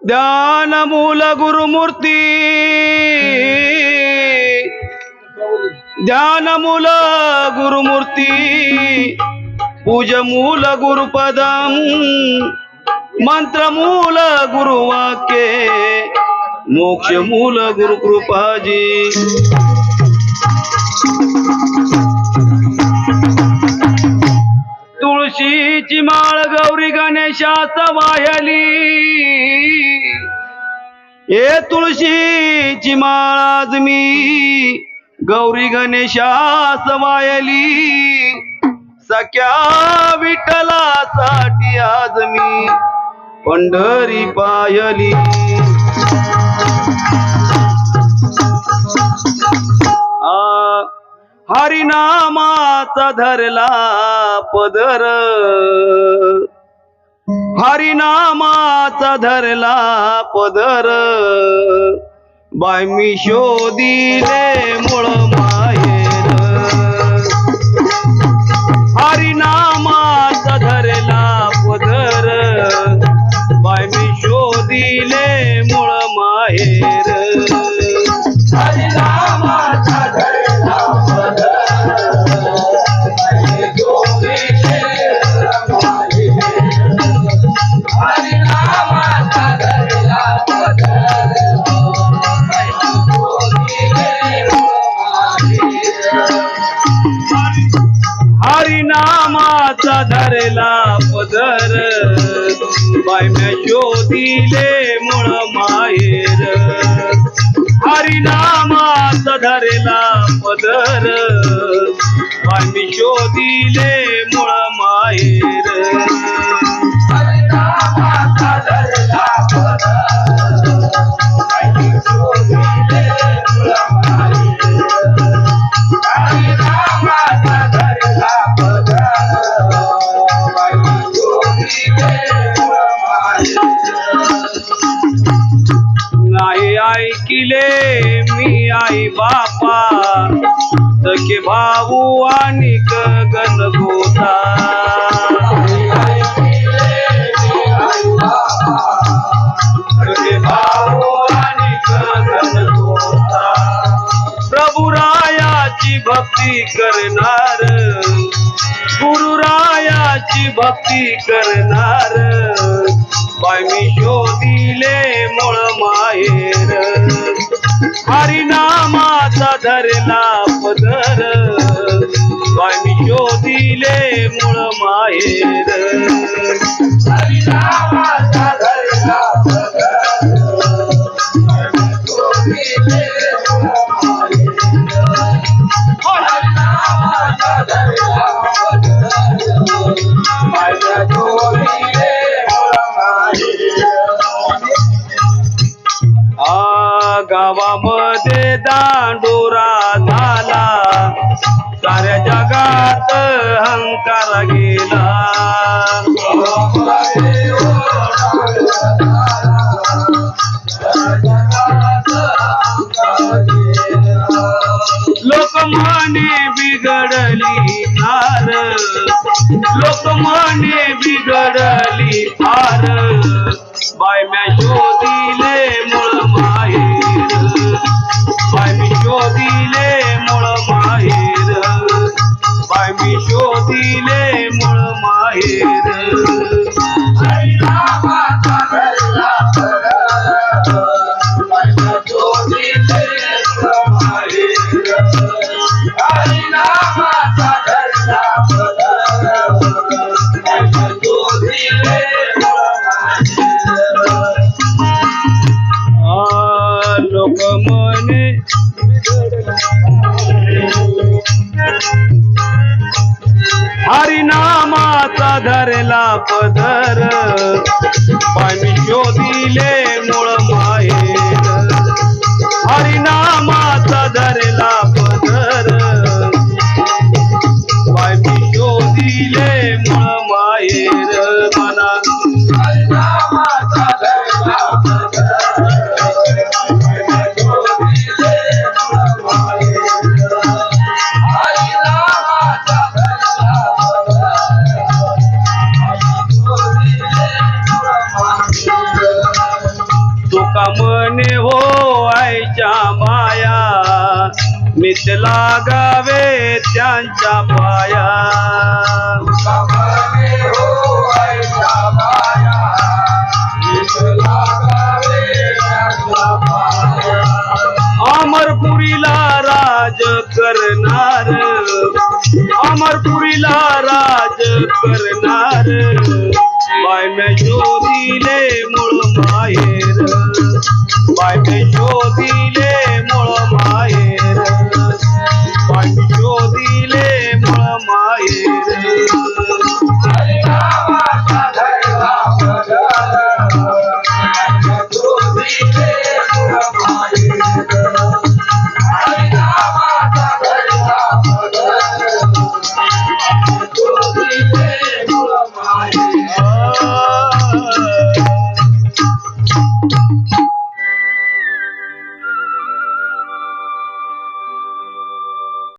ध्यान मूल गुरुमूर्ती, ध्यान मूल गुरुमूर्ती, पूज मूल गुरुपदम, मंत्र मूल गुरुवाक्ये, मोक्ष मूल गुरुकृपाजी. तुळशीची माळ गौरी गणेशास वायली, ए तुळशीची माळ आज मी गौरी गणेशास वायली, सख्या विठ्ठलासाठी आज मी पंढरी पायली. हरिनामाचा धरला पदर, हरिनामाचा धरला पदर, बाय मी शोधिले मूळ माहेर. हरिनामाचा धरला पदर, बाय मी शोधिले मूळ माहेर. हरिनामाचा धरला पदर, हरिनामाचा धरला पदर, बाय म्या शोधिले मूळ माहेर. हरिनामाचा धरला पदर, बाय मी शोधिले मूळ माहेर. हरिनामाचा धरला पदर, बाय मी शोधिले मूळ माहेर. हरिनामाचा धरला पदर, बाय मी शोधिले मूळ माहेर. नाही ऐकिले मी आई बापा, सखे भाऊ आणि गगन गोता. सखे भाऊ आणि गगन गोता, प्रभुरायाची भक्ती करणार, गुरुरायाची भक्ती करणार, बाय मी शोधिले मूळ माहेर. हरिनामाचा धरला पदर, बाय मी शोधिले मूळ माहेर. हरिनामाचा धरला पदर, बाय मी शोधिले मूळ माहेर. हरिनामाचा धरला पदर, बाय मी शोधिले मूळ माहेर. गावामध्ये दांडोरा झाला, साऱ्या जगात हंकार गेला. लोकमाने बिघडली फार, लोकमाने बिघडली फार, बाय म्या शोधिले मूळ माहेर. बाय मी शोधिले मूळ माहेर, बाय मी शोधिले मूळ माहेर. हरिनामाचा धरला पदर, बाय मी शोधिले मूळ माहेर. हरिनामाचा धरला पदर, बाय मी शोधिले मूळ माहेर. लोक मने हरिनामाचा धरला पदर, बाय मी शोधिले मूळ माहेर. हरिनामाचा धरला पदर, बाय मी शोधिले मूळ माहेर. मला हरिनामाचा धरला पदर, मीच लागावे त्यांच्या पाया तुकावणे हो आईच्या माया मीच लागावे त्यांच्या पाया अमरपुरीला राज करणार अमरपुरीला राज करणार बाय में शोधिले मूळ माहेर बाय में